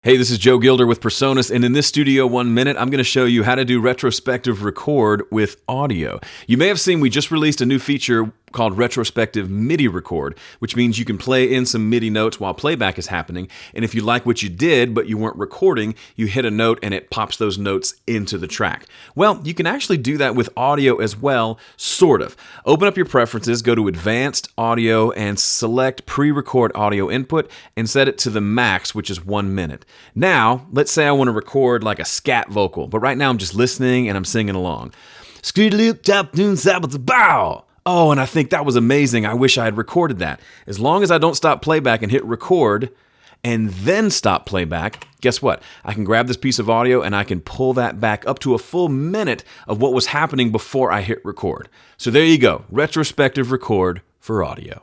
Hey, this is Joe Gilder with Presonus, and in this Studio 1 Minute, I'm going to show you how to do retrospective record with audio. You may have seen we just released a new feature called Retrospective MIDI Record, which means you can play in some MIDI notes while playback is happening, and if you like what you did but you weren't recording, you hit a note and it pops those notes into the track. Well, you can actually do that with audio as well, sort of. Open up your preferences, go to Advanced Audio, and select Pre-Record Audio Input, and set it to the max, which is 1 minute. Now, let's say I want to record like a scat vocal, but right now I'm just listening and I'm singing along. Oh, and I think that was amazing. I wish I had recorded that. As long as I don't stop playback and hit record and then stop playback, guess what? I can grab this piece of audio and I can pull that back up to a full minute of what was happening before I hit record. So there you go, retrospective record for audio.